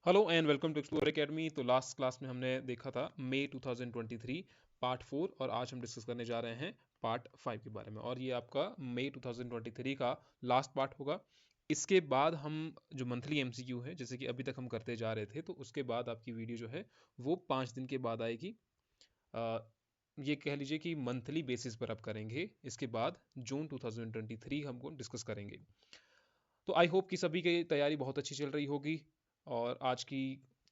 Hello and welcome to explore academy. तो last class में हमने देखा था मई 2023 पार्ट 4 और आज हम डिस्कस करने जा रहे हैं पार्ट 5 के बारे में। और ये आपका मई 2023 का लास्ट पार्ट होगा। इसके बाद हम जो मंथली एमसीक्यू है, जैसे कि अभी तक हम करते जा रहे थे, तो उसके बाद आपकी वीडियो जो है वो 5 दिन के बाद आएगी। अ, ये कह लीजिए कि मंथली बेसिस पर आप करेंगे। इसके बाद जून 2023 हमको डिस्कस करेंगे। तो आई होप कि सभी की तैयारी बहुत अच्छी चल रही होगी। और आज की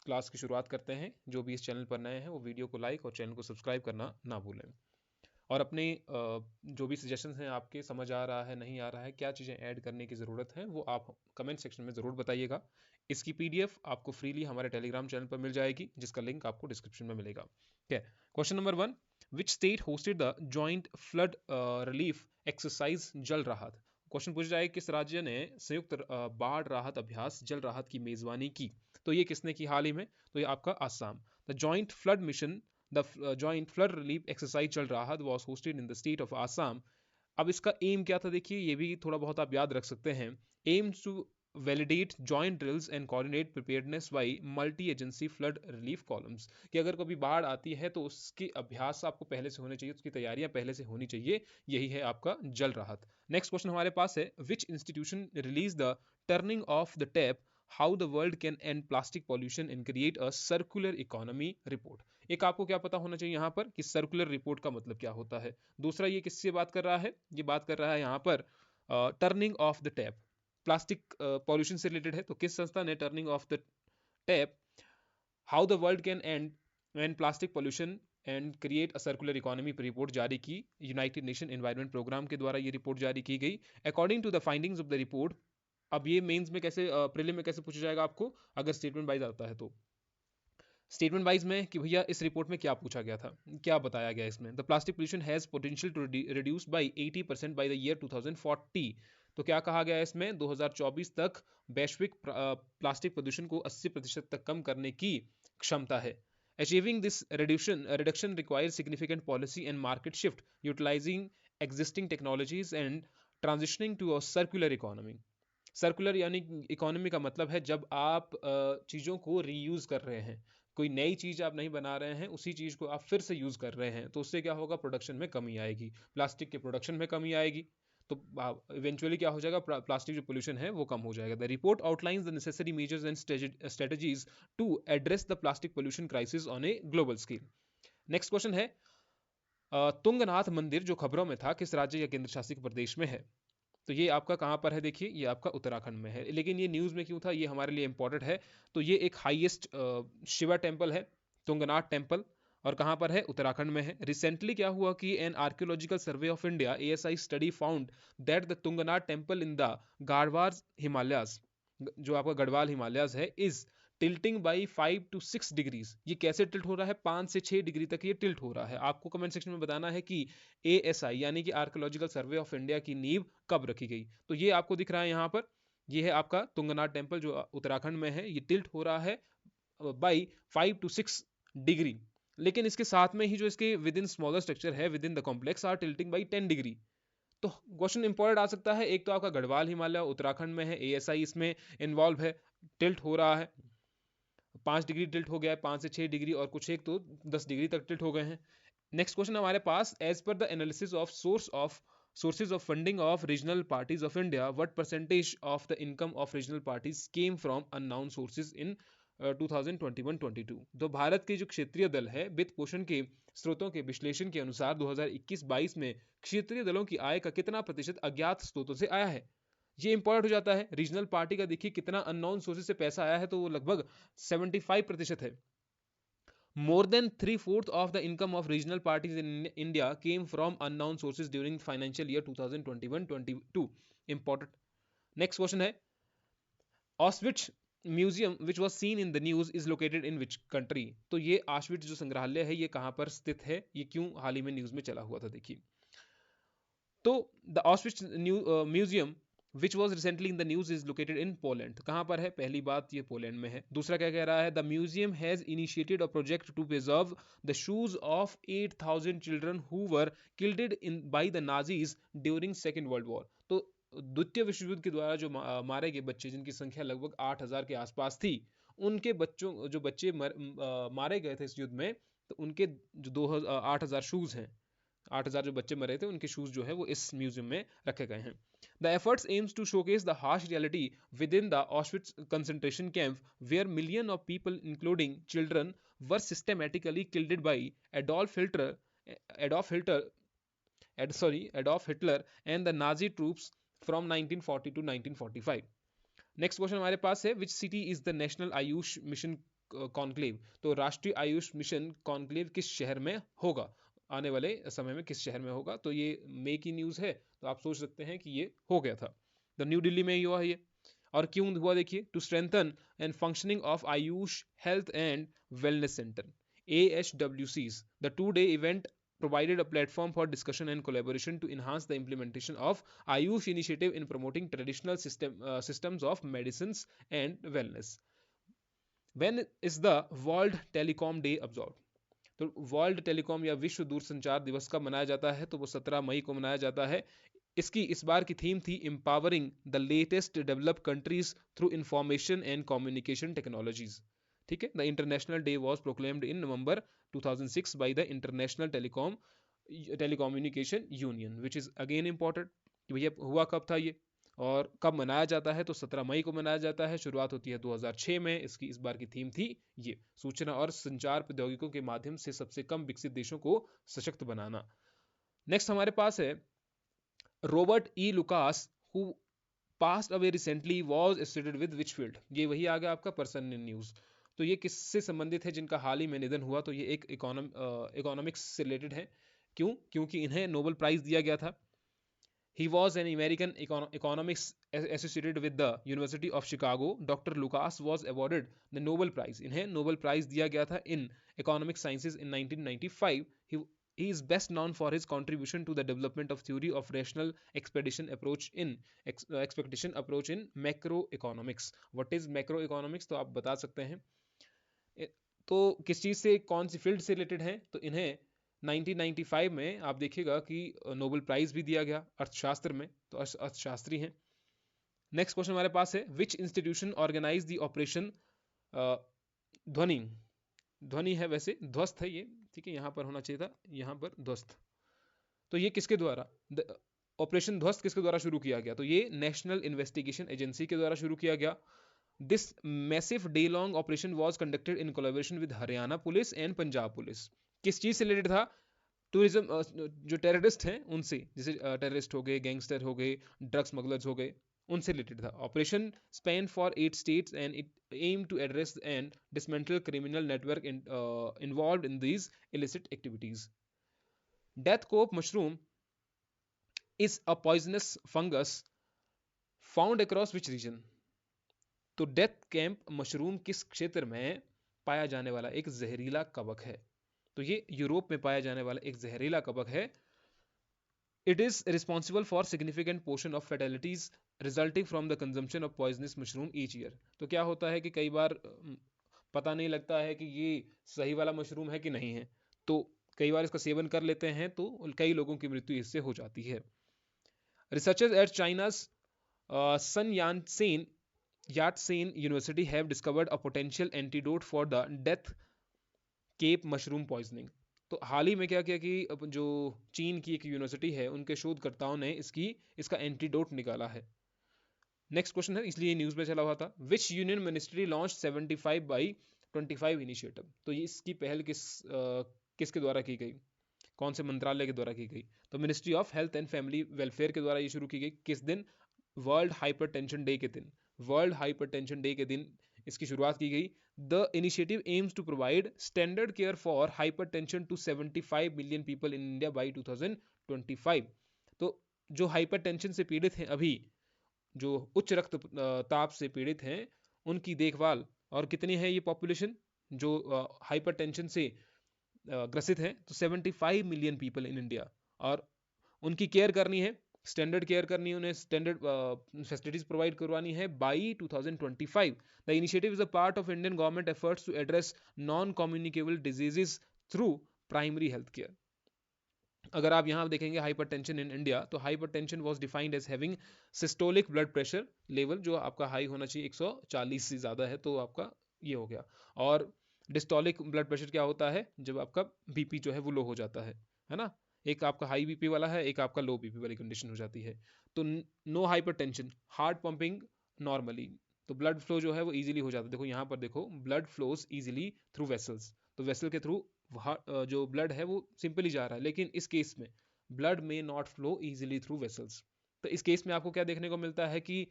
क्लास की शुरुआत करते हैं। जो भी इस चैनल पर नए हैं वो वीडियो को लाइक और चैनल को सब्सक्राइब करना ना भूलें। और अपने जो भी सजेशंस हैं, आपके समझ आ रहा है नहीं आ रहा है, क्या चीज़ें ऐड करने की ज़रूरत है, वो आप कमेंट सेक्शन में ज़रूर बताइएगा। इसकी पीडीएफ आपको फ्रीली हमारे टेलीग्राम चैनल पर मिल जाएगी, जिसका लिंक आपको डिस्क्रिप्शन में मिलेगा। ठीक है। Question number 1, which state hosted the joint flood relief exercise जल राहत। क्वेश्चन पूछा जाए किस राज्य ने संयुक्त बाढ़ राहत अभ्यास जल राहत की मेजबानी की। तो ये किसने की हाल ही में? तो ये आपका Assam. The joint flood mission, the joint flood relief exercise चल रहा था, was hosted in the state of Assam. अब इसका एम क्या था देखिए, ये भी थोड़ा बहुत आप याद रख सकते हैं। Aim to validate joint drills and coordinate preparedness by multi agency flood relief columns. कि अगर कभी बाढ़ आती है तो उसके अभ्यास आपको पहले से होने चाहिए, उसकी तैयारियां पहले से होनी चाहिए। यही है आपका जल राहत। नेक्स्ट क्वेश्चन हमारे पास है, which institution release the turning of the tap how the world can and plastic pollution and create a circular economy report. एक आपको क्या पता होना चाहिए यहाँ पर कि सर्कुलर रिपोर्ट का मतलब क्या होता है। दूसरा, ये किससे बात कर रहा है? ये बात कर रहा है यहाँ पर turning of the tap, plastic pollution से रिलेटेड है। तो किस संस्था ने turning of the tap how the world can and plastic pollution and create a circular economy पर रिपोर्ट जारी की? यूनाइटेड नेशन एनवायरमेंट प्रोग्राम के द्वारा ये रिपोर्ट जारी की गई। According to the findings of the report. अब ये मेंस में कैसे, प्रीलिम में कैसे पूछा जाएगा आपको अगर स्टेटमेंट वाइज आता है तो। स्टेटमेंट वाइज में कि भैया इस रिपोर्ट में क्या पूछा गया था, क्या बताया गया इसमें। The plastic pollution has potential to reduce by 80% by the year 2040। तो क्या कहा गया है इसमें? 2024 तक वैश्विक प्लास्टिक प्रदूषण को 80% तक कम करने की क्षमता है। Achieving this reduction requires significant policy and market shift utilizing existing technologies and transitioning to a circular economy. Circular यानी इकोनॉमी का मतलब है जब आप चीज़ों को रीयूज़ कर रहे हैं। कोई नई चीज़ आप नहीं बना रहे हैं, उसी चीज़ को आप फिर से यूज़ कर रहे हैं, तो उससे क्या होगा? प्रोडक्शन में कमी आएगी, प्लास्टिक के प्रोडक्शन में कमी आएगी। तो इवेंचुअली क्या हो जाएगा? प्लास्टिक जो पोल्यूशन है वो कम हो जाएगा। The report outlines the necessary measures and strategies to address the plastic pollution crisis on a global scale. Next question है, तुंगनाथ मंदिर जो खबरों में था किस राज्य या केंद्र शासित प्रदेश में है? तो ये आपका कहाँ पर है? देखिए ये आपका उत्तराखंड में है। लेकिन ये न्यूज़ में क्यों था, ये हमारे लिए इंपॉर्टेंट है। तो ये एक हाईएस्ट शिवा टेम्पल है, तुंगनाथ टेम्पल। और कहाँ पर है? उत्तराखंड में है। रिसेंटली क्या हुआ कि an archaeological survey of India ASI study found that the Tungnath temple in the Garhwal Himalayas, जो आपका गढ़वाल हिमालयाज है, is tilting by 5 to 6 degrees. ये कैसे टिल्ट हो रहा है? 5 से 6 डिग्री तक ये टिल्ट हो रहा है। आपको कमेंट सेक्शन में बताना है कि एएसआई यानी कि आर्कियोलॉजिकल सर्वे ऑफ इंडिया की नींव कब रखी गई। तो ये आपको दिख रहा है यहाँ पर, ये है आपका तुंगनाथ टेम्पल जो उत्तराखंड में है। ये टिल्ट हो रहा है बाई 5 to 6 डिग्री। लेकिन इसके साथ में ही जो इसके विद इन स्मॉलर स्ट्रक्चर है within the complex are tilting by 10 degree. तो क्वेश्चन इंपॉर्टेंट आ सकता है। एक तो आपका गढ़वाल हिमालय उत्तराखंड में है, एएसआई इसमें इन्वॉल्व है, टिल्ट हो रहा है, 5 डिग्री टिल्ट हो गया है, 5 से 6 डिग्री, और कुछ एक तो 10 डिग्री तक टिल्ट हो गए हैं। नेक्स्ट क्वेश्चन हमारे पास, as per the analysis of sources of funding of regional parties of India, what percentage of the income of regional parties came from unknown sources in 2021-22। तो भारत के जो क्षेत्रीय दल है, वित्त पोषण के स्रोतों के विश्लेषण के अनुसार 2021-22 में क्षेत्रीय दलों की आय का कितना प्रतिशत अज्ञात स्रोतों से आया है? ये इंपॉर्टेंट हो जाता है। रीजनल पार्टी का देखिए कितना अननोन सोर्सेज से पैसा आया है, तो वो लगभग 75% है। More than three-fourths of the income of regional parties in India came from unknown sources during financial year 2021-22. Important. Next question है, Auschwitz museum which was seen in the news is located in which country. तो ये आश्विट्ज जो संग्रहालय है ये कहाँ पर स्थित है? ये क्यों हाल ही में न्यूज में चला हुआ था? देखिए, तो द ऑस्विच museum which was recently in the news is located in Poland. कहाँ पर है? पहली बात ये पोलैंड में है। दूसरा क्या कह रहा है? The museum has initiated a project to preserve the shoes of 8,000 children who were killed in by the Nazis during second world war. तो द्वितीय विश्व युद्ध के द्वारा जो मारे गए बच्चे, जिनकी संख्या लगभग 8,000 के आसपास थी, उनके बच्चों जो बच्चे मारे गए थे इस युद्ध में, तो उनके जो 8,000 शूज हैं, 8,000 जो बच्चे मरे थे उनके शूज जो है वो इस म्यूजियम में रखे गए हैं। The efforts aims to showcase the harsh reality within the Auschwitz concentration camp where million of people including children were systematically killed by Adolf Hitler and the Nazi troops from 1940 to 1945. Next question हमारे पास है, विच city is the national Ayush mission conclave? तो राष्ट्रीय Ayush mission conclave किस शहर में होगा, आने वाले समय में किस शहर में होगा? तो ये मई की न्यूज़ है, तो आप सोच सकते हैं कि ये हो गया था, द न्यू दिल्ली में ही हुआ ये। और क्यों हुआ देखिए, to strengthen and functioning of AYUSH health and wellness centre AHWCs. The two-day event provided a platform for discussion and collaboration to enhance the implementation of Ayush initiative in promoting traditional systems of medicines and wellness. When is the World Telecom Day observed? तो world telecom या विश्व दूरसंचार दिवस कब मनाया जाता है? तो वो 17 मई को मनाया जाता है। इसकी इस बार की थीम थी empowering the latest developed countries through information and communication technologies. ठीक है, the international day was proclaimed in November 2006 by the international telecommunication union, which is again important कि भैया हुआ कब था ये और कब मनाया जाता है? तो 17 मई को मनाया जाता है। शुरुआत होती है 2006 में। इसकी इस बार की थीम थी ये, सूचना और संचार प्रौद्योगिकियों के माध्यम से सबसे कम विकसित देशों को सशक्त बनाना। नेक्स्ट हमारे पास है, Robert E Lucas who passed away recently was associated with which field? ये वही आ गया आपका पर्सन इन न्यूज। तो ये किससे संबंधित है जिनका हाल ही में निधन हुआ? तो ये एक इकोनॉमिक्स से रिलेटेड है। क्यों? क्योंकि इन्हें नोबेल प्राइज दिया गया था। He was an American economics associated with the University of Chicago. Dr. Lucas was awarded the Nobel Prize. इन्हें नोबेल प्राइज दिया गया था in economic sciences in 1995. He is best known for his contribution to the development of theory of rational expectation approach in macroeconomics. What is macroeconomics? तो आप बता सकते हैं। तो किस चीज़ से, कौन सी फील्ड से रिलेटेड है? तो इन्हें 1995 में आप देखिएगा कि नोबेल प्राइज भी दिया गया अर्थशास्त्र में, तो अर्थशास्त्री हैं। नेक्स्ट क्वेश्चन हमारे पास है, which institution organize the operation Dhvani? Dhvani है, वैसे ध्वस्त है ये, ठीक है, यहाँ पर होना चाहिए था, यहाँ पर ध्वस्त। तो ये किसके द्वारा, ऑपरेशन ध्वस्त किसके द्वारा शुरू किया गया? तो ये नेशनल इन्वेस्टिगेशन एजेंसी के द्वारा शुरू किया गया। This massive day long operation was conducted in collaboration with Haryana police and Punjab police. किस चीज से रिलेटेड था? टूरिज्म, जो टेररिस्ट हैं उनसे, जैसे टेररिस्ट हो गए, गैंगस्टर हो गए, ड्रग स्मगलर्स हो गए, उनसे रिलेटेड था। Operation span for 8 states and it aim to address and dismantle criminal network involved in these illicit activities. Death cap mushroom is a poisonous fungus found across which region? तो death camp mushroom किस क्षेत्र में पाया जाने वाला एक जहरीला कवक है? तो ये यूरोप में पाया जाने वाला एक जहरीला कवक है। It is responsible for significant portion of fatalities resulting from the consumption of poisonous mushroom each year. तो क्या होता है कि कई बार पता नहीं लगता है कि ये सही वाला मशरूम है कि नहीं है, तो कई बार इसका सेवन कर लेते हैं तो कई लोगों की मृत्यु इससे हो जाती है। Researchers at China's Sun Yatsen University have discovered a potential antidote for the death cap mushroom poisoning. तो हाल ही में क्या किया कि जो चीन की एक यूनिवर्सिटी है उनके शोधकर्ताओं ने इसका एंटीडोट निकाला है। नेक्स्ट क्वेश्चन है, इसलिए न्यूज में चला हुआ था, विच यूनियन मिनिस्ट्री लॉन्च 75/25 इनिशिएटिव? तो ये इसकी पहल किसके द्वारा की गई, कौन से मंत्रालय के द्वारा की गई? तो ministry of health and family welfare के द्वारा ये शुरू की गई। किस दिन? वर्ल्ड हाइपरटेंशन डे के दिन। वर्ल्ड हाइपरटेंशन डे के दिन इसकी शुरुआत की गई। The initiative aims to provide standard care for hypertension to 75 million people in India by 2025। तो जो हाइपरटेंशन से पीड़ित हैं, अभी जो उच्च रक्तचाप से पीड़ित हैं, उनकी देखभाल, और कितनी है ये पॉपुलेशन जो हाइपरटेंशन से ग्रसित है? तो 75 मिलियन पीपल इन इंडिया, और उनकी केयर करनी है, स्टैंडर्ड केयर करनी है, उन्हें स्टैंडर्ड फैसिलिटीज प्रोवाइड करवानी है by 2025। The initiative is a part of Indian government efforts to address non communicable diseases through primary health care. अगर आप यहाँ देखेंगे हाइपरटेंशन इन इंडिया, तो hypertension was defined as having systolic blood pressure level, जो आपका high होना चाहिए 140 से ज़्यादा है तो आपका ये हो गया। और डिस्टोलिक ब्लड प्रेशर क्या होता है, जब आपका बीपी जो है वो लो हो जाता है ना। एक आपका हाई बीपी वाला है, एक आपका लो बीपी वाली कंडीशन हो जाती है। तो no hypertension, heart pumping normally, तो ब्लड फ्लो जो है वो इजीली हो जाता है। देखो यहाँ पर देखो, blood flows easily through vessels, तो वेसल के थ्रू जो ब्लड है वो सिंपली जा रहा है। लेकिन इस केस में ब्लड में not flow easily through vessels. तो इस केस में आपको क्या देखने को मिलता है कि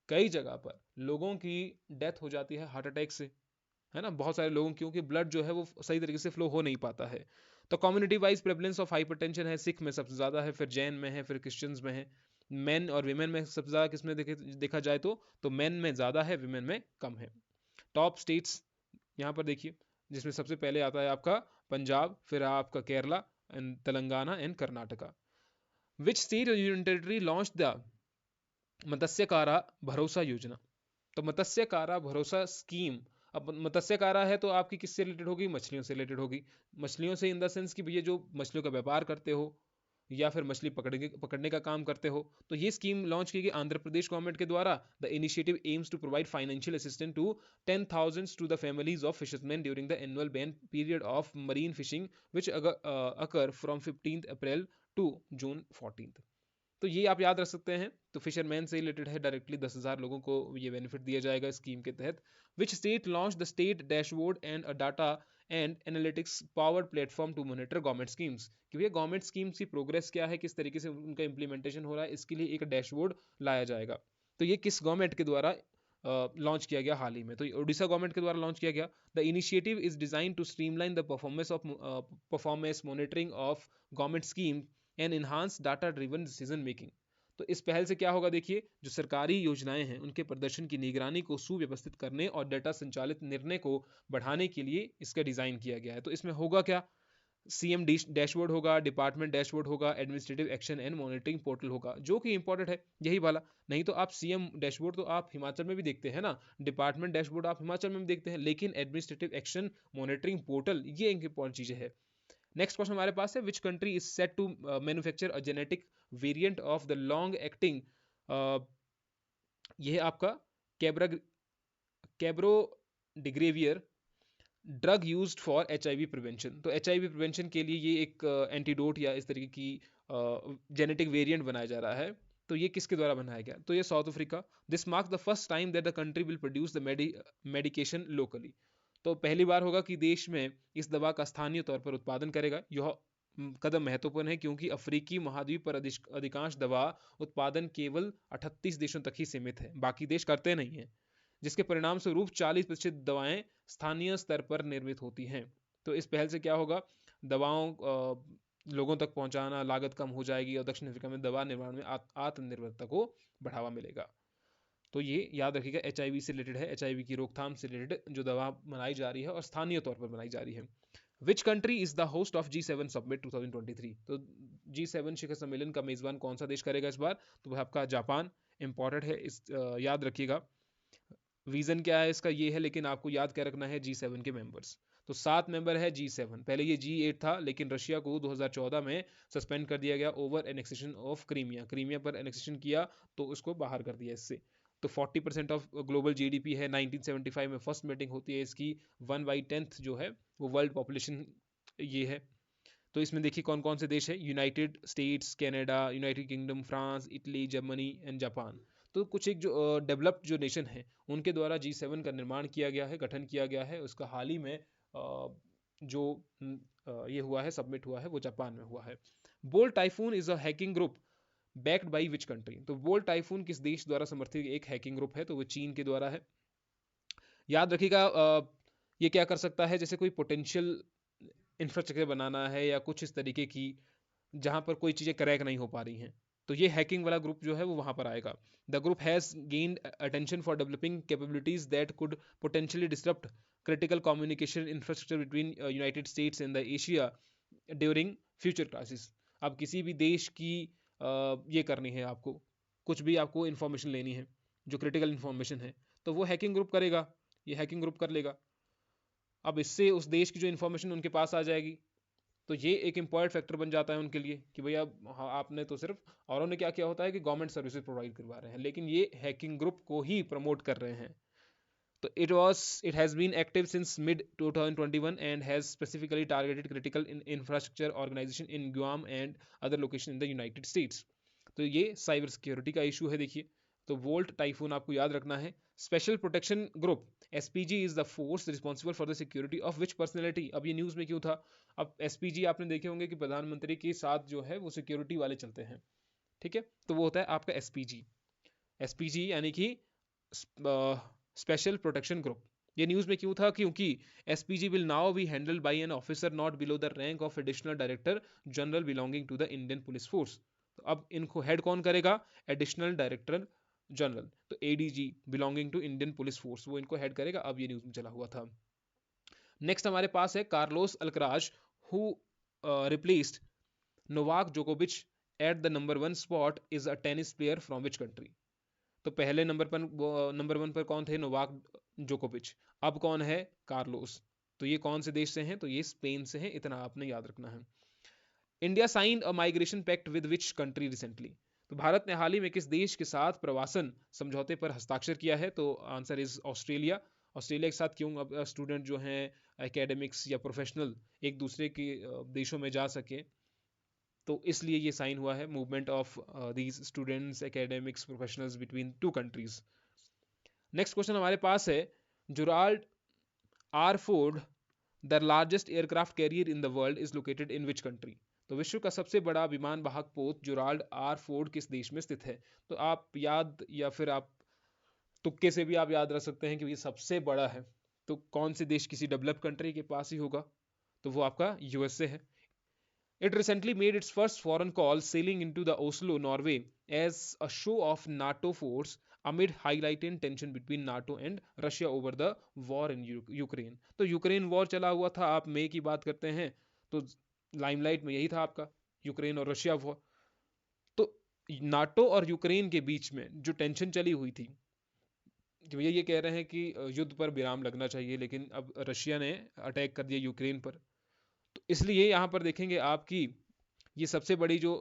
कई जगह पर लोगों की डेथ हो जाती है हार्ट अटैक से, है ना। बहुत सारे लोगों, क्योंकि ब्लड जो है वो सही तरीके से फ्लो हो नहीं पाता है। तो community wise prevalence of hypertension है, सिख में सबसे ज़्यादा है, फिर जैन में है, फिर क्रिश्चियंस में है। मेन और विमेन में सबसे ज़्यादा किसमें देखा जाए तो मेन में ज़्यादा है, विमेन में कम है। टॉप स्टेट्स यहाँ पर देखिए, जिसमें सबसे पहले आता है आपका पंजाब, फिर आपका Kerala and Telangana and Karnataka. Which state और यूनियन टेरिटरी लॉन्च द मत्स्यकारा भरोसा योजना। तो मत्स्यकारा भरोसा स्कीम, अब मत्स्यकारा है तो आपकी किससे रिलेटेड होगी, मछलियों से रिलेटेड होगी। मछलियों से इन द सेंस कि भैया जो मछलियों का व्यापार करते हो या फिर मछली पकड़ने का काम करते हो। तो ये स्कीम लॉन्च की गई आंध्र प्रदेश गवर्नमेंट के द्वारा। The initiative aims to provide financial assistance to 10,000 to the families of fisherman during the annual ban period of marine fishing which occur from 15 April to June 14। तो ये आप याद रख सकते हैं। तो फिशरमैन से रिलेटेड है, डायरेक्टली 10,000 लोगों को ये बेनिफिट दिया जाएगा स्कीम के तहत। Which state launch the state dashboard and a data and analytics powered platform to monitor government schemes, कि भैया गवर्नमेंट स्कीम्स की प्रोग्रेस क्या है, किस तरीके से उनका इंप्लीमेंटेशन हो रहा है, इसके लिए एक डैशबोर्ड लाया जाएगा। तो ये किस गवर्नमेंट के द्वारा लॉन्च किया गया हाल ही में, तो उड़ीसा गवर्नमेंट के द्वारा लॉन्च किया गया। The initiative is design to streamline the performance monitoring of government scheme and enhance data driven decision making. तो इस पहल से क्या होगा, देखिए जो सरकारी योजनाएं हैं उनके प्रदर्शन की निगरानी को सुव्यवस्थित करने और डाटा संचालित निर्णय को बढ़ाने के लिए इसका डिजाइन किया गया है। तो इसमें होगा क्या, सीएम डैशबोर्ड होगा, डिपार्टमेंट डैशबोर्ड होगा, administrative action and monitoring portal होगा, जो कि इंपॉर्टेंट है यही वाला। नहीं तो आप सीएम डैशबोर्ड तो आप हिमाचल में भी देखते हैं ना, डिपार्टमेंट डैशबोर्ड आप हिमाचल में भी देखते हैं, लेकिन एडमिनिस्ट्रेटिव एक्शन मॉनिटरिंग पोर्टल ये एक इंपॉर्टेंट चीजें है। नेक्स्ट क्वेश्चन हमारे पास है, which country is set to manufacture a genetic variant of the long acting, यह आपका कैब्रा cabotegravir drug used for HIV prevention. तो HIV प्रिवेंशन के लिए ये एक एंटीडोट या इस तरीके की जेनेटिक वेरिएंट बनाया जा रहा है। तो ये किसके द्वारा बनाया गया, तो ये south Africa. This marks the first time that the country will produce the medication locally. तो पहली बार होगा कि देश में इस दवा का स्थानीय तौर पर उत्पादन करेगा। यह कदम महत्वपूर्ण है क्योंकि अफ्रीकी महाद्वीप पर अधिकांश दवा उत्पादन केवल 38 देशों तक ही सीमित है, बाकी देश करते नहीं है, जिसके परिणाम स्वरूप 40% दवाएं स्थानीय स्तर पर निर्मित होती हैं। तो इस पहल से क्या होगा, दवाओं लोगों तक पहुंचाना, लागत कम हो जाएगी और दक्षिण अफ्रीका में दवा निर्माण में आत्मनिर्भरता को बढ़ावा मिलेगा। तो ये याद रखिएगा, HIV से रिलेटेड है, HIV की रोकथाम से रिलेटेड जो दवा बनाई जा रही है और स्थानीय तौर पर बनाई जा रही है। Which country is the host of G7 summit 2023। तो G7 शिखर सम्मेलन का मेजबान कौन सा देश करेगा इस बार, तो वह आपका जापान। इंपॉर्टेंट है, इस याद रखिएगा। रीजन क्या है इसका ये है, लेकिन आपको याद क्या रखना है, G7 के मेंबर्स। तो 7 मेंबर है G7, पहले ये G8 था, लेकिन रशिया को 2014 में सस्पेंड कर दिया गया over annexation of Crimea. Crimea पर एनेक्सेशन किया तो उसको बाहर कर दिया इससे। तो 40% ऑफ ग्लोबल GDP है। 1975 में फर्स्ट मीटिंग होती है इसकी। 1/10 जो है वो वर्ल्ड पॉपुलेशन ये है। तो इसमें देखिए कौन कौन से देश है, United states, Canada, United kingdom, France, Italy, Germany and Japan. तो कुछ एक जो डेवलप्ड जो नेशन है उनके द्वारा G7 का निर्माण किया गया है, गठन किया गया है। उसका हाल ही में जो ये हुआ है, सबमिट हुआ है, वो जापान में हुआ है। Bolt typhoon is a hacking group backed by which country. तो बोल्ट टाइफून किस देश द्वारा समर्थित एक हैकिंग ग्रुप है, तो वो चीन के द्वारा है। याद रखिएगा ये क्या कर सकता है, जैसे कोई पोटेंशियल इंफ्रास्ट्रक्चर बनाना है या कुछ इस तरीके की जहां पर कोई चीजें क्रैक नहीं हो पा रही हैं, तो ये हैकिंग वाला ग्रुप जो है वो वहां पर आएगा। The group has gained attention for developing capabilities that could potentially disrupt critical communication infrastructure between United states and the Asia during future crisis. अब किसी भी देश की ये करनी है, आपको कुछ भी आपको इंफॉर्मेशन लेनी है जो क्रिटिकल इंफॉर्मेशन है, तो वो हैकिंग ग्रुप करेगा, ये हैकिंग ग्रुप कर लेगा। अब इससे उस देश की जो इंफॉर्मेशन उनके पास आ जाएगी। तो ये एक इंपॉर्टेंट फैक्टर बन जाता है उनके लिए कि भैया आपने तो सिर्फ, औरों ने क्या किया होता है कि गवर्नमेंट सर्विसेज प्रोवाइड करवा रहे हैं, लेकिन ये हैकिंग ग्रुप को ही प्रमोट कर रहे हैं। तो it has been active since mid 2021 and has specifically targeted critical infrastructure organization in Guam and other locations in the United States. तो ये साइबर सिक्योरिटी का इशू है देखिए। तो वोल्ट टाइफून आपको याद रखना है। Special protection group SPG is the force responsible for the security of which personality. अब ये न्यूज में क्यों था? अब एसपीजी आपने देखे होंगे कि प्रधानमंत्री के साथ जो है वो सिक्योरिटी वाले चलते हैं, ठीक है, तो वो होता है आपका एसपीजी। एसपीजी यानी कि स्पेशल प्रोटेक्शन ग्रुप। ये न्यूज में क्यों था? क्योंकि SPG will now be handled by an officer not below the rank of additional director general belonging to the Indian police force. तो अब इनको हेड कौन करेगा? एडिशनल डायरेक्टर जनरल, तो ADG belonging to Indian police force, वो इनको head करेगा। अब ये न्यूज में चला हुआ था। नेक्स्ट हमारे पास है Carlos Alcaraz who replaced Novak जोकोविच at the number 1 spot is a tennis player from which country. तो पहले नंबर 1 पर कौन थे? नोवाक जोकोविच। अब कौन है? कार्लोस। तो ये कौन से देश से हैं? तो ये स्पेन से हैं, इतना आपने याद रखना है। India signed a migration pact with which country recently. तो भारत ने हाल ही में किस देश के साथ प्रवासन समझौते पर हस्ताक्षर किया है? तो आंसर इज ऑस्ट्रेलिया। ऑस्ट्रेलिया के साथ क्यों? अब स्टूडेंट जो हैं एकेडमिक्स या प्रोफेशनल एक दूसरे के देशों में जा सके, तो इसलिए ये साइन हुआ है movement of these students academics professionals between two countries. Next question हमारे पास है Gerald R Ford the largest aircraft carrier in the world is located in which country. तो विश्व का सबसे बड़ा विमान वाहक पोत जुराल्ड आर फोर्ड किस देश में स्थित है? तो आप याद या फिर आप तुक्के से भी आप याद रख सकते हैं कि ये सबसे बड़ा है, तो कौन से देश, किसी डेवलप कंट्री के पास ही होगा, तो वो आपका यूएसए है। It recently made its first foreign call sailing into the Oslo, Norway as a show of NATO force amid highlighted tension between NATO and Russia over the war in Ukraine। तो Ukraine war चला हुआ था, आप मई की बात करते हैं तो लाइमलाइट में यही था आपका यूक्रेन और रशिया वॉर। तो नाटो और यूक्रेन के बीच में जो टेंशन चली हुई थी, जो ये कह रहे हैं कि युद्ध पर विराम लगना चाहिए, लेकिन अब रशिया ने अटैक कर दिया यूक्रेन पर। तो इसलिए यहाँ पर देखेंगे आपकी ये सबसे बड़ी जो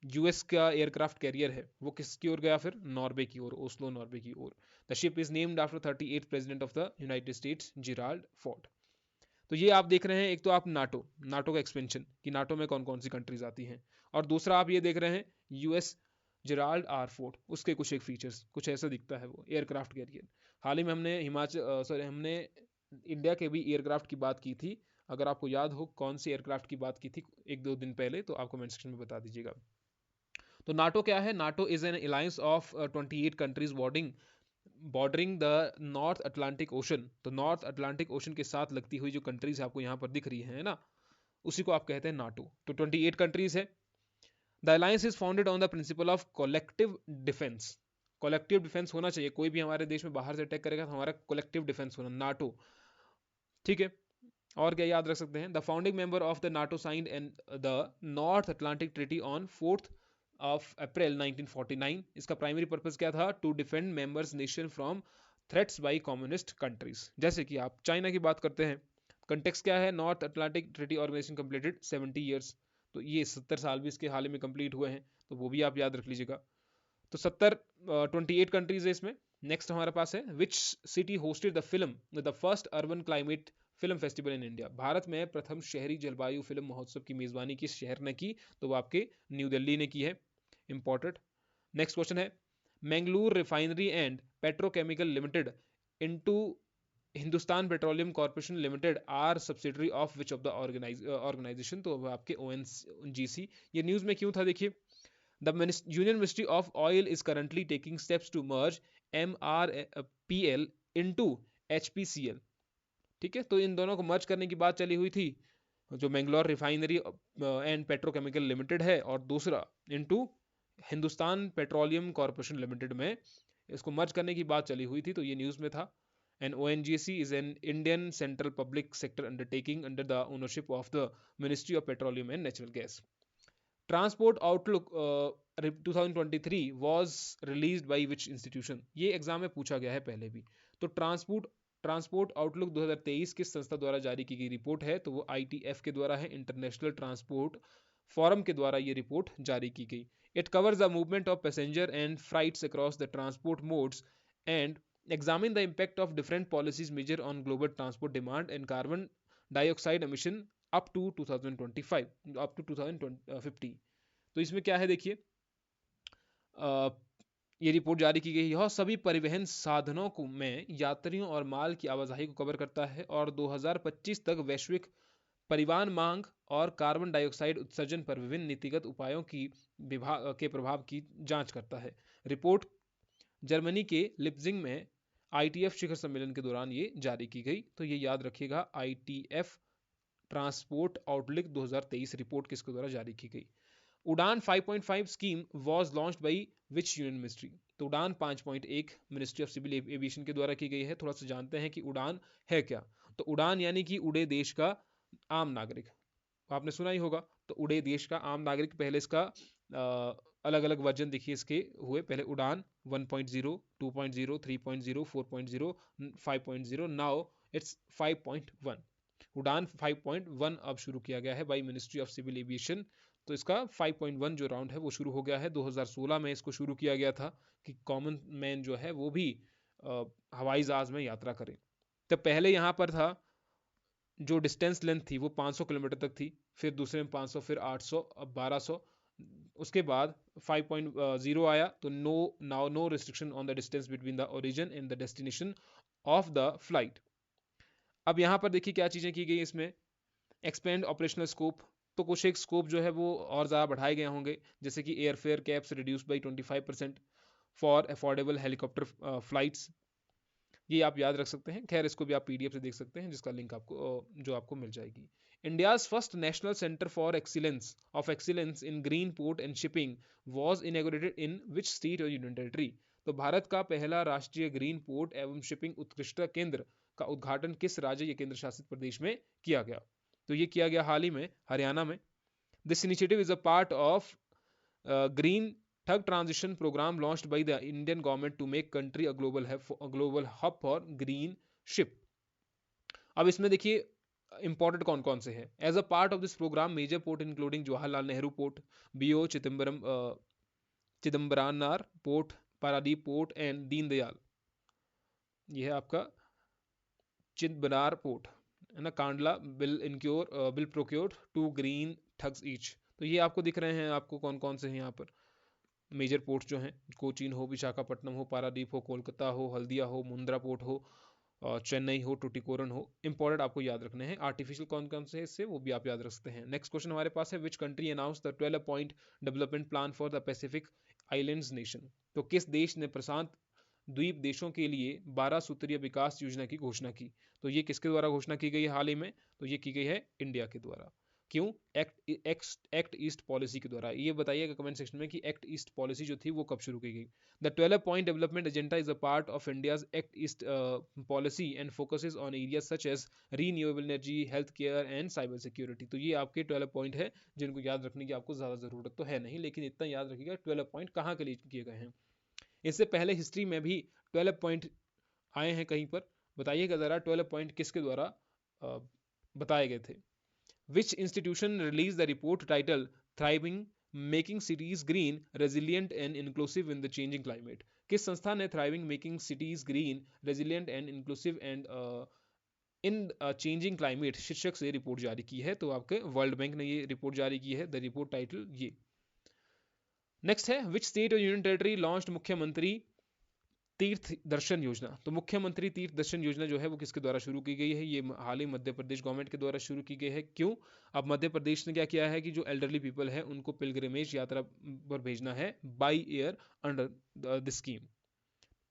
यूएस का एयरक्राफ्ट कैरियर है वो किसकी ओर गया? फिर नॉर्वे की ओर, ओस्लो नॉर्वे की ओर। The ship is named after 38th president of the United States Gerald Ford. तो ये आप देख रहे हैं, एक तो आप नाटो का एक्सपेंशन कि नाटो में कौन कौन सी कंट्रीज आती हैं, और दूसरा आप ये देख रहे हैं यूएस जिराल्ड आर फोर्ड, उसके कुछ एक फीचर्स कुछ ऐसा दिखता है वो एयरक्राफ्ट कैरियर। हाल ही में हमने इंडिया के भी एयरक्राफ्ट की बात की थी। अगर आपको याद हो कौन सी एयरक्राफ्ट की बात की थी एक दो दिन पहले, तो आप कमेंट सेक्शन में बता दीजिएगा। तो नाटो क्या है? NATO is an alliance of 28 countries bordering the North Atlantic ocean. तो नॉर्थ अटलांटिक ओशन के साथ लगती हुई जो कंट्रीज आपको यहाँ पर दिख रही है ना, उसी को आप कहते हैं नाटो। तो 28 कंट्रीज है। The alliance is founded on the principle of collective defence. Collective defence होना चाहिए, कोई भी हमारे देश में बाहर से अटैक करेगा तो हमारा कलेक्टिव डिफेंस होना, नाटो, ठीक है। और क्या याद रख सकते हैं? The founding member of the NATO signed and the North Atlantic Treaty on 4th of April 1949। इसका प्राइमरी पर्पस क्या था? To defend members nation from threats by communist countries. जैसे कि आप चाइना की बात करते हैं, कंटेक्स्ट क्या है? North Atlantic Treaty Organization completed 70 years. तो ये 70 साल भी इसके हाल ही में कंप्लीट हुए हैं, तो वो भी आप याद रख लीजिएगा। तो 28 कंट्रीज है इसमें। नेक्स्ट हमारे पास है which city hosted the film the first urban climate film festival in India. Bharat में प्रथम शहरी जलवायु फिल्म महोत्सव की मेजबानी किस शहर ने की? तो वो आपके न्यू दिल्ली ने की है। इंपॉर्टेंट। नेक्स्ट क्वेश्चन है Mangalore refinery and petrochemical limited into Hindustan petroleum corporation limited are subsidiary of which of the organization. तो आपके ओएनजीसी। ये न्यूज में क्यों था? देखिए, the union ministry of oil is currently taking steps to merge MRPL into HPCL। ठीक है, तो इन दोनों को मर्ज करने की बात चली हुई थी, जो Mangalore refinery and petrochemical limited है, और दूसरा into Hindustan petroleum corporation limited में इसको मर्ज करने की बात चली हुई थी, तो ये न्यूज में था। And ONGC is an Indian central public sector undertaking under the ownership of the Ministry of Petroleum and Natural Gas. Transport Outlook 2023 was released by which institution? ये एग्जाम में पूछा गया है पहले भी। तो ट्रांसपोर्ट आउटलुक 2023 किस संस्था द्वारा जारी की गई रिपोर्ट है? तो वो ITF के द्वारा है, इंटरनेशनल ट्रांसपोर्ट फोरम के द्वारा ये रिपोर्ट जारी की गई। It covers the movement of passenger and freights across the transport modes and Examine the impact of different policies measure on global transport demand and carbon dioxide emission up to 2025, up to 2050। तो इसमें क्या है देखिए, ये report जारी की गई। यह सभी परिवहन साधनों को में यात्रियों और माल की आवाजाही को कवर करता है और 2025 तक वैश्विक परिवहन मांग और कार्बन डाइऑक्साइड उत्सर्जन पर विभिन्न नीतिगत उपायों की विभाग के प्रभाव की जांच करता है। रिपोर्ट जर्मनी के लिप्जिंग में आईटीएफ शिखर सम्मेलन के दौरान ये जारी की गई। तो ये याद रखिएगा, आईटीएफ ट्रांसपोर्ट आउटलुक 2023 रिपोर्ट किसके द्वारा जारी की गई। उड़ान 5.5 scheme was launched by which union ministry. तो उड़ान 5.1 मिनिस्ट्री ऑफ सिविल एविएशन के द्वारा की गई है। थोड़ा सा जानते हैं कि उड़ान है क्या। तो उड़ान यानी कि उड़े देश का आम नागरिक, आपने सुना ही होगा। तो उड़े देश का आम नागरिक, पहले इसका अलग अलग वर्जन देखिए इसके हुए। पहले उड़ान 1.0, 2.0, 3.0, 4.0, 5.0, नाउ इट्स 5.1। उड़ान 5.1 अब शुरू किया गया है by ministry of civil aviation. तो इसका 5.1 जो राउंड है वो शुरू हो गया है। 2016 में इसको शुरू किया गया था कि कॉमन मैन जो है वो भी हवाई जहाज में यात्रा करे। तो पहले यहाँ पर था जो डिस्टेंस लेंथ थी वो 500 किलोमीटर तक थी, फिर दूसरे में 500, फिर 800, अब 1200। उसके बाद 5.0 आया तो no restriction on the distance between the origin and the destination of the flight. अब यहाँ पर देखिए क्या चीज़ें की गई इसमें। एक्सपेंड ऑपरेशनल स्कोप, तो कुछ एक स्कोप जो है वो और ज़्यादा बढ़ाए गए होंगे, जैसे कि airfare caps reduce by 25% for affordable helicopter flights. ये आप याद रख सकते हैं। खैर इसको भी आप पीडीएफ से देख सकते हैं, जिसका लिंक आपको जो आपको मिल जाएगी। India's first national centre for excellence in green port and shipping was inaugurated in which state और यूनियन टेरिटरी। तो भारत का पहला राष्ट्रीय ग्रीन पोर्ट एवं शिपिंग उत्कृष्टता केंद्र का उद्घाटन किस राज्य या केंद्र शासित प्रदेश में किया गया। तो ये किया गया हाल ही में हरियाणा में। This initiative is a part of green Third transition program launched by the Indian government to make country a global hub for green ship। अब इसमें देखिए इंपॉर्टेंट कौन कौन से हैं। As a part of this program major port including Jawaharlal Nehru port, VO Chidambaranar port, Paradip port and Deendayal, ये है आपका चिदम्बरार पोर्ट, है ना, Kandla will procured 2 green tugs each. तो ये आपको दिख रहे हैं, आपको कौन कौन से हैं यहाँ पर मेजर पोर्ट्स जो हैं। कोचीन हो, विशाखापट्टनम हो, पारादीप हो, कोलकाता हो, हल्दिया हो, मुंद्रा पोर्ट हो, चेन्नई हो, टुटिकोरन हो। इंपॉर्टेंट आपको याद रखने हैं। आर्टिफिशियल कौन कौन से इससे वो भी आप याद रख सकते हैं। नेक्स्ट क्वेश्चन हमारे पास है, which country announce the 12 point development plan for the Pacific islands nation. तो किस देश ने प्रशांत द्वीप देशों के लिए 12 सूत्रीय विकास योजना की घोषणा की। तो ये किसके द्वारा घोषणा की गई है हाल ही में। तो ये की गई है इंडिया के द्वारा। क्यों? एक्ट ईस्ट पॉलिसी के द्वारा। ये बताइएगा कमेंट सेक्शन में कि एक्ट ईस्ट पॉलिसी जो थी वो कब शुरू की गई। The 12 point development agenda is a part of India's act east policy and focuses on areas such as renewable energy, health care and cyber security. तो ये आपके 12 पॉइंट है जिनको याद रखने की आपको ज़्यादा ज़रूरत तो है नहीं, लेकिन इतना याद रखिएगा 12 पॉइंट कहाँ के लिए किए गए हैं। इससे पहले हिस्ट्री में भी 12 पॉइंट आए हैं कहीं पर। बताइएगा ज़रा 12 पॉइंट किसके द्वारा बताए गए थे। Which institution released the report titled Thriving, Making Cities Green, Resilient and Inclusive in the Changing Climate? किस संस्था ने Thriving, Making Cities Green, Resilient and Inclusive and in Changing Climate शीर्षक से रिपोर्ट जारी की है। तो आपके वर्ल्ड बैंक ने ये रिपोर्ट जारी की है। द रिपोर्ट टाइटल ये। नेक्स्ट है, विच स्टेट और यूनियन टेरिटरी लॉन्च्ड मुख्यमंत्री तीर्थ दर्शन योजना। तो मुख्यमंत्री तीर्थ दर्शन योजना जो है वो किसके द्वारा शुरू की गई है। ये हाल ही मध्य प्रदेश गवर्नमेंट के द्वारा शुरू की गई है। क्यों? अब मध्य प्रदेश ने क्या किया है कि जो एल्डरली पीपल है उनको पिलग्रिमेज यात्रा पर भेजना है by air under the scheme.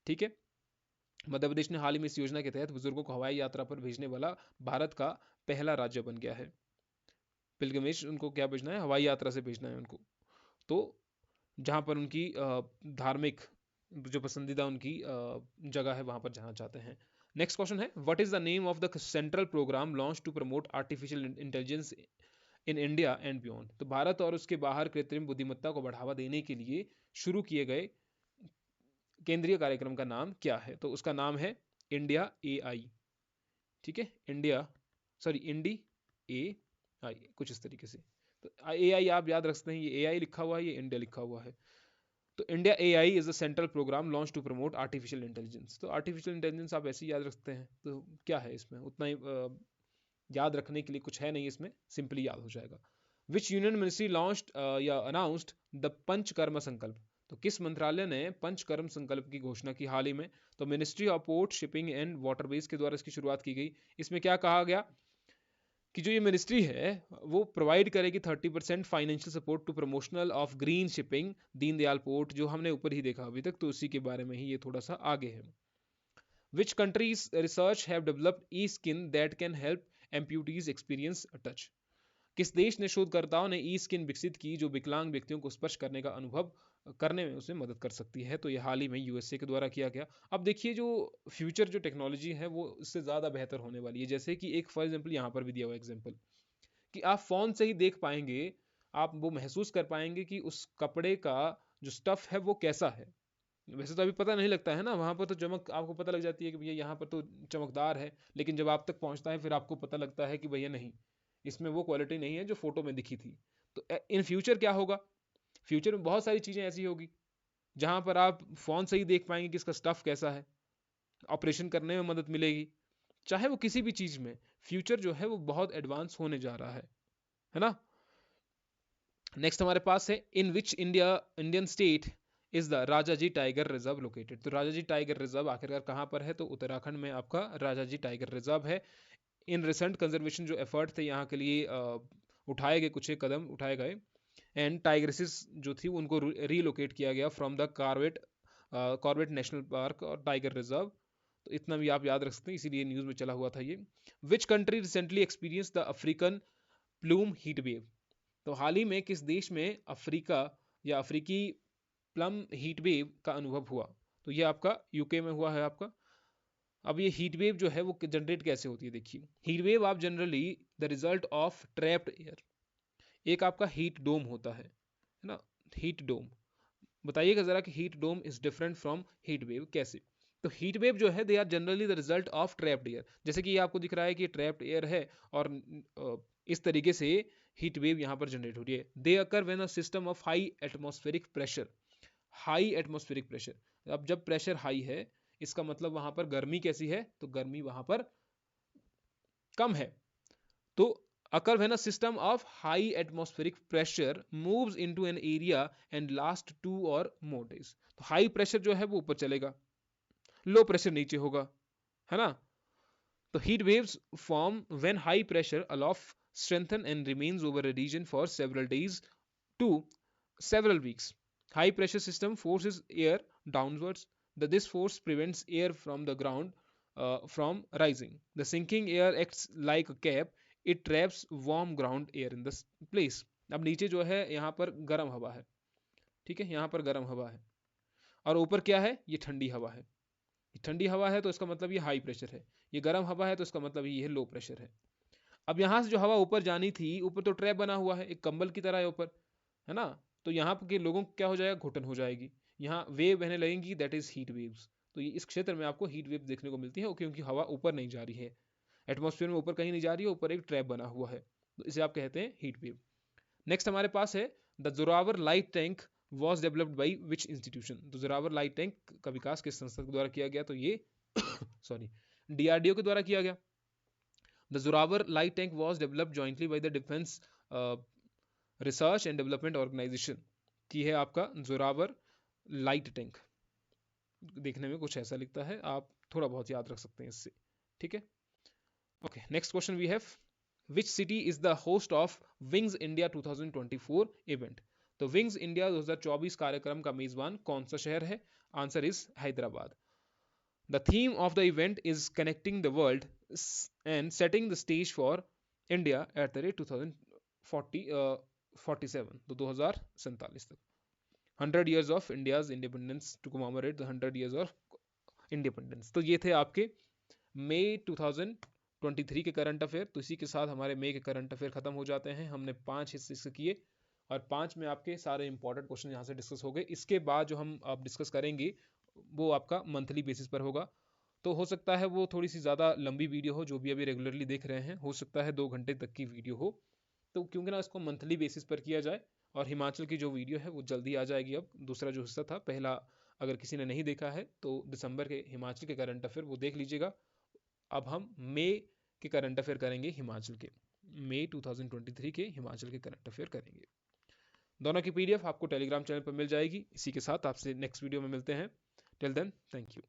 ठीक है, मध्य प्रदेश ने हाल ही में इस योजना के तहत बुजुर्गों को हवाई यात्रा पर भेजने वाला भारत का पहला राज्य बन गया है। पिलग्रिमेज उनको क्या भेजना है, हवाई यात्रा से भेजना है उनको। तो जहाँ पर उनकी धार्मिक जो पसंदीदा उनकी जगह है वहां पर जाना चाहते हैं। नेक्स्ट क्वेश्चन है, what is the name of the central program launch to promote artificial intelligence in India and beyond. तो भारत और उसके बाहर कृत्रिम बुद्धिमत्ता को बढ़ावा देने के लिए शुरू किए गए केंद्रीय कार्यक्रम का नाम क्या है। तो उसका नाम है इंडिया AI। ठीक है, इंडी AI कुछ इस तरीके से। तो AI आप याद रख सकते हैं, ये AI लिखा हुआ है, ये इंडिया लिखा हुआ है। तो India AI is a central program launch to promote artificial intelligence. तो आर्टिफिशियल इंटेलिजेंस आप ऐसे ही याद रख सकते हैं, तो क्या है इसमें उतना ही याद रखने के लिए कुछ है नहीं इसमें, सिंपली याद हो जाएगा। विच यूनियन मिनिस्ट्री लॉन्च्ड या अनाउंस्ड द पंचकर्म संकल्प। तो किस मंत्रालय ने पंचकर्म संकल्प की घोषणा की हाल ही में? तो ministry of port shipping and waterways के द्वारा इसकी शुरुआत की गई। इसमें क्या कहा गया कि जो ये मिनिस्ट्री है वो प्रोवाइड करेगी 30% financial support to promotional of green shipping Deendayal port, जो हमने ऊपर ही देखा अभी तक, तो उसी के बारे में ही ये थोड़ा सा आगे है। Which countries research have developed e skin that can help amputees experience touch. किस देश ने शोधकर्ताओं ने ई स्किन विकसित की जो विकलांग व्यक्तियों को स्पर्श करने का अनुभव करने में उसे मदद कर सकती है? तो ये हाल ही में यूएसए के द्वारा किया गया। अब देखिए जो फ्यूचर जो टेक्नोलॉजी है वो इससे ज़्यादा बेहतर होने वाली है। जैसे कि एक फॉर एग्जाम्पल यहाँ पर भी दिया हुआ एग्जाम्पल कि आप फ़ोन से ही देख पाएंगे, आप वो महसूस कर पाएंगे कि उस कपड़े का जो स्टफ़ है वो कैसा है। वैसे तो अभी पता नहीं लगता है ना, वहाँ पर तो चमक आपको पता लग जाती है कि भैया यहाँ पर तो चमकदार है, लेकिन जब आप तक पहुँचता है फिर आपको पता लगता है कि भैया नहीं, इसमें वो क्वालिटी नहीं है जो फोटो में दिखी थी। तो इन फ्यूचर क्या होगा? फ्यूचर में बहुत सारी चीज़ें ऐसी होगी जहाँ पर आप फ़ोन से ही देख पाएंगे कि इसका स्टफ़ कैसा है, ऑपरेशन करने में मदद मिलेगी, चाहे वो किसी भी चीज़ में। फ्यूचर जो है वो बहुत एडवांस होने जा रहा है ना। नेक्स्ट हमारे पास है in which Indian state is the Rajaji tiger reserve located. तो राजाजी टाइगर रिजर्व आखिरकार कहाँ पर है? तो उत्तराखंड में आपका राजाजी टाइगर रिजर्व है। इन रिसेंट कंजर्वेशन जो एफर्ट थे यहाँ के लिए उठाए गए, कुछ एक कदम उठाए गए, एंड टाइग्रेसिस जो थी उनको रीलोकेट किया गया from the Corbett national park और टाइगर रिजर्व। तो इतना भी आप याद रख सकते हैं, इसीलिए न्यूज़ में चला हुआ था ये। विच country recently experience the African plume heat wave. तो हाल ही में किस देश में अफ्रीका या अफ्रीकी प्लम हीट वेव का अनुभव हुआ? तो ये आपका यूके में हुआ है आपका। अब ये हीट वेव जो है वो जनरेट कैसे होती है? देखिए हीट वेव आप generally the result of trapped air, एक आपका हीट डोम होता है ना, हीट डोम। बताइएगा जरा कि heat dome is different from heat wave कैसे? तो हीट वेव जो है they are generally the result of trapped air. जैसे कि ये आपको दिख रहा है कि ट्रैप्ड एयर है और इस तरीके से हीट वेव यहाँ पर जनरेट हो रही है। They occur when a system of high atmospheric pressure, high atmospheric pressure. अब जब प्रेशर हाई है इसका मतलब वहां पर गर्मी कैसी है? तो गर्मी वहां पर कम है। तो occur when a system of high atmospheric pressure moves into an area and last 2 or more days। तो हाई प्रेशर जो है वो ऊपर चलेगा, लो प्रेशर नीचे होगा, है ना। तो heat waves form when high pressure aloft strengthen and remains over a region for several days to several weeks। High pressure system forces air downwards. This force prevents air from the ground from rising. The sinking air acts like a cap. It traps warm ground air in this place। अब नीचे जो है यहाँ पर गर्म हवा है, ठीक है, यहाँ पर गर्म हवा है और ऊपर क्या है? ये ठंडी हवा है। ये ठंडी हवा है तो इसका मतलब ये हाई प्रेशर है, ये गर्म हवा है तो इसका मतलब ये लो प्रेशर है। अब यहाँ से जो हवा ऊपर जानी थी, ऊपर तो ट्रैप बना हुआ है, एक कंबल की तरह है ऊपर, है ना। तो यहाँ के लोगों को क्या हो जाएगा? घुटन हो जाएगी, यहाँ वेव बहने लगेंगी, दैट इज हीट वेव्स। तो ये इस क्षेत्र में आपको हीट वेव देखने को मिलती है क्योंकि हवा ऊपर नहीं जा रही है, एटमॉस्फेयर में ऊपर कहीं नहीं जा रही है, ऊपर एक ट्रैप बना हुआ है, तो इसे आप कहते हैं हीट वेव। नेक्स्ट हमारे पास है the Zorawar light tank was developed by which institution. तो जोरावर लाइट टैंक का विकास किस संस्था के द्वारा किया गया? तो ये सॉरी डीआरडीओ के द्वारा किया गया। The Zorawar light tank was developed jointly by the Defense research and development organization की है आपका जोरावर लाइट टैंक। देखने में कुछ ऐसा लिखता है, आप थोड़ा बहुत याद रख सकते हैं इससे, ठीक है। Okay, next question we have which city is the host of wings India 2024 event. तो विंग्स इंडिया 2024 कार्यक्रम का मेजबान कौन सा शहर है? Answer is Hyderabad. The theme of the event is connecting the world and setting the stage for India at the rate 2047, तो 2047 तक 100 years of India's independence to commemorate the 100 years of independence। तो ये थे आपके मई 2023 के करंट अफेयर। तो इसी के साथ हमारे मई के करंट अफेयर खत्म हो जाते हैं। हमने 5 हिस्से किए और 5 में आपके सारे इंपॉर्टेंट क्वेश्चन यहाँ से डिस्कस हो गए। इसके बाद जो हम आप डिस्कस करेंगे वो आपका मंथली बेसिस पर होगा। तो हो सकता है वो थोड़ी सी ज़्यादा लंबी वीडियो हो, जो भी अभी रेगुलरली देख रहे हैं, हो सकता है 2 घंटे तक की वीडियो हो। तो क्योंकि ना इसको मंथली बेसिस पर किया जाए और हिमाचल की जो वीडियो है वो जल्दी आ जाएगी। अब दूसरा जो हिस्सा था पहला, अगर किसी ने नहीं देखा है तो दिसंबर के हिमाचल के करंट अफेयर वो देख लीजिएगा। अब हम मई के करंट अफेयर करेंगे, हिमाचल के मई 2023 के हिमाचल के करंट अफेयर करेंगे। दोनों की पीडीएफ आपको टेलीग्राम चैनल पर मिल जाएगी। इसी के साथ आपसे नेक्स्ट वीडियो में मिलते हैं। Till then, thank you.